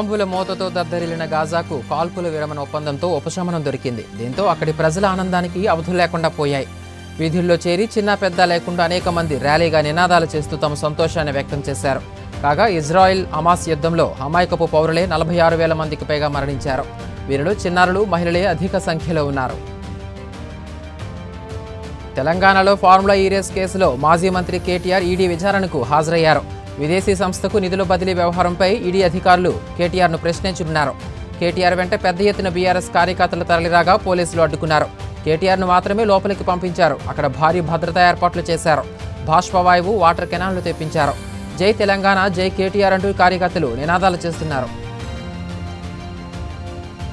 బాంబుల మోతతో దద్దరిల్లిన గాజాకు కాల్పుల విరమణ ఒప్పందంతో ఉపశమనం దొరికింది. దీంతో అక్కడి ప్రజల ఆనందానికి అవధులు లేకుండా పోయాయి. వీధుల్లో చేరి చిన్న పెద్ద లేకుండా అనేక మంది ర్యాలీగా నినాదాలు చేస్తూ తమ సంతోషాన్ని వ్యక్తం చేశారు. కాగా ఇజ్రాయిల్ హమాస్ యుద్ధంలో అమాయకపు పౌరులే 46,000 మందికి పైగా మరణించారు. వీరిలో చిన్నారులు, మహిళలే అధిక సంఖ్యలో ఉన్నారు. తెలంగాణలో ఫార్ములా ఈ రేస్ కేసులో మాజీ మంత్రి కేటీఆర్ ఈడీ విచారణకు హాజరయ్యారు. విదేశీ సంస్థకు నిధుల బదిలీ వ్యవహారంపై ఈడీ అధికారులు కేటీఆర్ను ప్రశ్నించనున్నారు. కేటీఆర్ వెంట పెద్ద ఎత్తున బీఆర్ఎస్ కార్యకర్తలు తరలిరాగా పోలీసులు అడ్డుకున్నారు. కేటీఆర్ను మాత్రమే లోపలికి పంపించారు. అక్కడ భారీ భద్రతా ఏర్పాట్లు చేశారు. బాష్పవాయువు, వాటర్ కెనాల్ను తెప్పించారు. జై తెలంగాణ, జై కేటీఆర్ అంటూ కార్యకర్తలు నినాదాలు చేస్తున్నారు.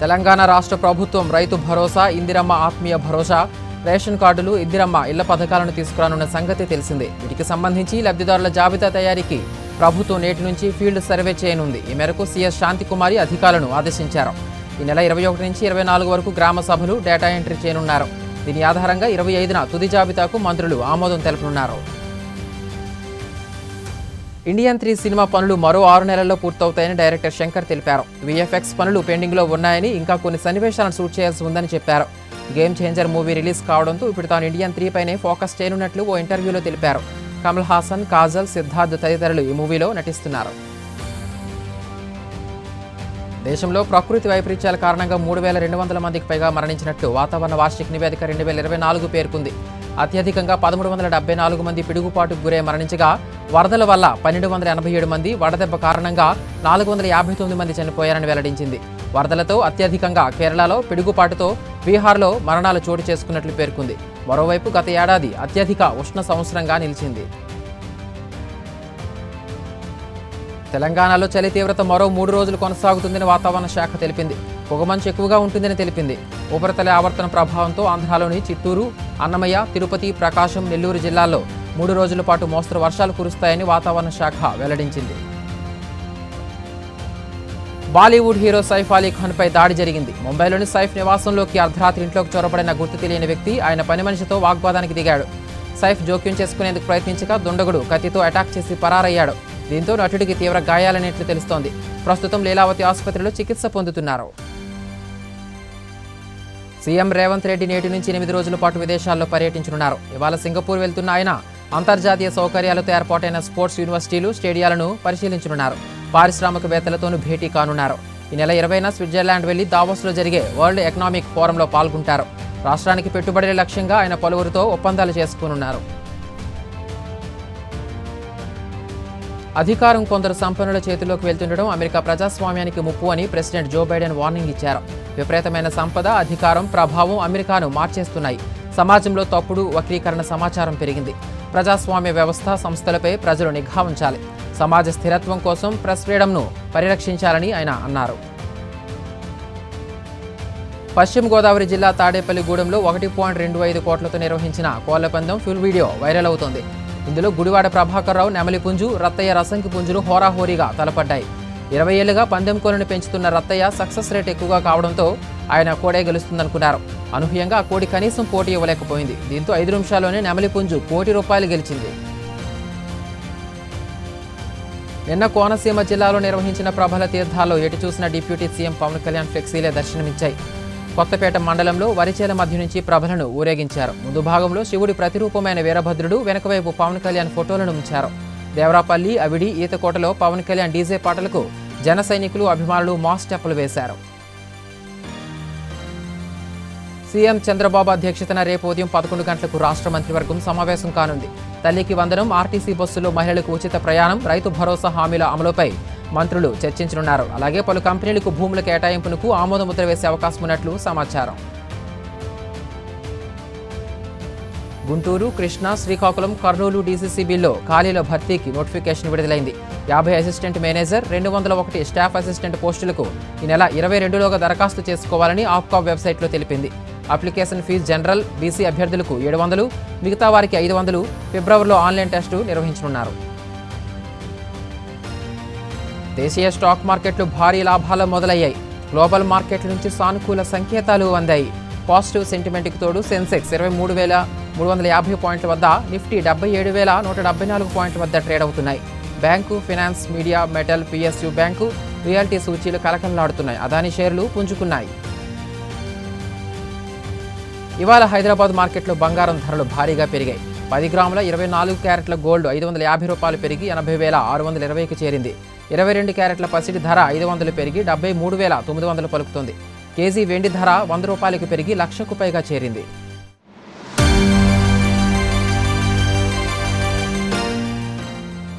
తెలంగాణ రాష్ట్ర ప్రభుత్వం రైతు భరోసా, ఇందిరమ్మ ఆత్మీయ భరోసా, రేషన్ కార్డులు, ఇందిరమ్మ ఇళ్ల పథకాలను తీసుకురానున్న సంగతి తెలిసిందే. వీటికి సంబంధించి లబ్ధిదారుల జాబితా తయారీకి ప్రభుత్వం నేటి నుంచి ఫీల్డ్ సర్వే చేయనుంది. ఈ మేరకు సీఎస్ శాంతికుమారి అధికారులను ఆదేశించారు. ఈ నెల 21 నుంచి 24 వరకు గ్రామ సభలు, డేటా ఎంట్రీ చేయనున్నారు. దీని ఆధారంగా 25న తుది జాబితాకు మంత్రులు ఆమోదం తెలపనున్నారు. ఇండియన్ 3 సినిమా పనులు మరో 6 నెలల్లో పూర్తవుతాయని డైరెక్టర్ శంకర్ తెలిపారు. VFX పనులు పెండింగ్లో ఉన్నాయని, ఇంకా కొన్ని సన్నివేశాలను షూట్ చేయాల్సి ఉందని చెప్పారు. గేమ్ చేంజర్ మూవీ రిలీజ్ కావడంతో ఇప్పుడు తాను ఇండియన్ 3 పైనే ఫోకస్ చేయనున్నట్లు ఓ ఇంటర్వ్యూలో తెలిపారు. కమల్ హాసన్, కాజల్, సిద్ధార్థ్ తదితరులు ఈ మూవీలో నటిస్తున్నారు. దేశంలో ప్రకృతి వైపరీత్యాల కారణంగా 3,200 మందికి పైగా మరణించినట్లు వాతావరణ వార్షిక నివేదిక 2024 పేర్కొంది. అత్యధికంగా 1,374 మంది పిడుగుపాటుకు గురై మరణించగా, వరదల వల్ల 1,287 మంది, వడదెబ్బ కారణంగా 459 మంది చనిపోయారని వెల్లడించింది. వరదలతో అత్యధికంగా కేరళలో, పిడుగుపాటుతో బీహార్లో మరణాలు చోటు చేసుకున్నట్లు పేర్కొంది. మరోవైపు గత ఏడాది అత్యధిక ఉష్ణ సంవత్సరంగా నిలిచింది. తెలంగాణలో చలి తీవ్రత మరో 3 రోజులు కొనసాగుతుందని వాతావరణ శాఖ తెలిపింది. పొగమంచు ఎక్కువగా ఉంటుందని తెలిపింది. ఉపరితల ఆవర్తన ప్రభావంతో ఆంధ్రాలోని చిత్తూరు, అన్నమయ్య, తిరుపతి, ప్రకాశం, నెల్లూరు జిల్లాల్లో 3 రోజుల పాటు మోస్తరు వర్షాలు కురుస్తాయని వాతావరణ శాఖ వెల్లడించింది. బాలీవుడ్ హీరో సైఫ్ అలీ ఖాన్పై దాడి జరిగింది. ముంబైలోని సైఫ్ నివాసంలోకి అర్ధరాత్రి ఇంట్లోకి చొరబడిన గుర్తు తెలియని వ్యక్తి ఆయన పని మనిషితో వాగ్వాదానికి దిగాడు. సైఫ్ జోక్యం చేసుకునేందుకు ప్రయత్నించగా దుండగుడు కత్తితో అటాక్ చేసి పరారయ్యాడు. దీంతో నటుడికి తీవ్ర గాయాలనేట్లు తెలుస్తోంది. ప్రస్తుతం లీలావతి ఆసుపత్రిలో చికిత్స పొందుతున్నారు. సీఎం రేవంత్ రెడ్డి నేటి నుంచి 8 రోజుల పాటు విదేశాల్లో పర్యటించనున్నారు. ఇవాళ సింగపూర్ వెళ్తున్న ఆయన అంతర్జాతీయ సౌకర్యాలతో ఏర్పాటైన స్పోర్ట్స్ యూనివర్సిటీలు, స్టేడియాలను పరిశీలించనున్నారు. పారిశ్రామికవేత్తలతోనూ భేటీ కానున్నారు. ఈ నెల 20న స్విట్జర్లాండ్ వెళ్లి దావోస్లో జరిగే వరల్డ్ ఎకనామిక్ ఫోరంలో పాల్గొంటారు. రాష్ట్రానికి పెట్టుబడుల లక్ష్యంగా ఆయన పలువురితో ఒప్పందాలు చేసుకోనున్నారు. అధికారం కొందరు సంపన్నుల చేతిలోకి వెళ్తుండడం అమెరికా ప్రజాస్వామ్యానికి ముప్పు అని ప్రెసిడెంట్ జో బైడెన్ వార్నింగ్ ఇచ్చారు. విపరీతమైన సంపద, అధికారం, ప్రభావం అమెరికాను మార్చేస్తున్నాయి. సమాజంలో తప్పుడు, వక్రీకరణ సమాచారం పెరిగింది. ప్రజాస్వామ్య వ్యవస్థ, సంస్థలపై ప్రజలు నిఘా ఉంచాలి. సమాజ స్థిరత్వం కోసం ప్రెస్ ఫ్రీడంను పరిరక్షించాలని ఆయన అన్నారు. పశ్చిమ గోదావరి జిల్లా తాడేపల్లిగూడెంలో 1.25 కోట్లతో నిర్వహించిన కోళ్ల పందెం ఫుల్ వీడియో వైరల్ అవుతోంది. ఇందులో గుడివాడ ప్రభాకర్రావు, నెమలి పుంజు, రత్తయ్య రసంకి పుంజులు హోరాహోరీగా తలపడ్డాయి. 20 ఏళ్లుగా పందెం కోళ్లను పెంచుతున్న రత్తయ్య సక్సెస్ రేట్ ఎక్కువగా కావడంతో ఆయన కోడే గెలుస్తుందనుకున్నారు. అనూహ్యంగా ఆ కోడి కనీసం పోటీ ఇవ్వలేకపోయింది. దీంతో 5 నిమిషాల్లోనే నెమలి పుంజు ₹1 కోటి గెలిచింది. నిన్న కోనసీమ జిల్లాలో నిర్వహించిన ప్రభల తీర్థాల్లో ఎటు చూసిన డిప్యూటీ సీఎం పవన్ కళ్యాణ్ ఫ్లెక్సీలే దర్శనమిచ్చాయి. కొత్తపేట మండలంలో వరిచేల మధ్య నుంచి ప్రభలను ఊరేగించారు. ముందు భాగంలో శివుడి ప్రతిరూపమైన వీరభద్రుడు, వెనకవైపు పవన్ కళ్యాణ్ ఫోటోలను ఉంచారు. దేవరాపల్లి, అవిడి, ఈతకోటలో పవన్ కళ్యాణ్ డీజే పాటలకు జన సైనికులు, అభిమానులు మాస్ స్టెప్పులు వేశారు. సీఎం చంద్రబాబు అధ్యక్షతన రేపు ఉదయం 11 గంటలకు రాష్ట్ర మంత్రివర్గం సమావేశం కానుంది. తల్లికి వందనం, ఆర్టీసీ బస్సులో మహిళలకు ఉచిత ప్రయాణం, రైతు భరోసా హామీల అమలుపై మంత్రులు చర్చించనున్నారు. అలాగే పలు కంపెనీలకు భూముల కేటాయింపునకు ఆమోద ముద్ర వేసే అవకాశం ఉన్నట్లు సమాచారం. గుంటూరు, కృష్ణా, శ్రీకాకుళం, కర్నూలు డీసీసీబీల్లో ఖాళీల భర్తీకి నోటిఫికేషన్ విడుదలైంది. 50 అసిస్టెంట్ మేనేజర్, 201 స్టాఫ్ అసిస్టెంట్ పోస్టులకు ఈ నెల 22లోగా దరఖాస్తు చేసుకోవాలని ఆప్కాబ్ వెబ్సైట్లో తెలిపింది. అప్లికేషన్ ఫీజు జనరల్, బీసీ అభ్యర్థులకు 700, మిగతా వారికి 500. ఫిబ్రవరిలో ఆన్లైన్ టెస్టు నిర్వహించనున్నారు. దేశీయ స్టాక్ మార్కెట్లు భారీ లాభాలు మొదలయ్యాయి. గ్లోబల్ మార్కెట్ల నుంచి సానుకూల సంకేతాలు అందాయి. పాజిటివ్ సెంటిమెంట్కి తోడు సెన్సెక్స్ 23,350 పాయింట్ల వద్ద, నిఫ్టీ 77,174 పాయింట్ల వద్ద ట్రేడ్ అవుతున్నాయి. Bank, finance, media, metal, PSU bank, realty సూచీలు కలకలలాడుతున్నాయి. అదాని షేర్లు పుంజుకున్నాయి. ఇవాళ హైదరాబాద్ మార్కెట్లో బంగారం ధరలు భారీగా పెరిగాయి. 10 గ్రాముల 24 క్యారెట్ల గోల్డ్ 550 రూపాయలు పెరిగి 80,620కి చేరింది. 22 క్యారెట్ల పసిడి ధర 500 పెరిగి 73,900 పలుకుతుంది. కేజీ వెండి ధర 100 రూపాయలకు పెరిగి 1,00,000కు పైగా చేరింది.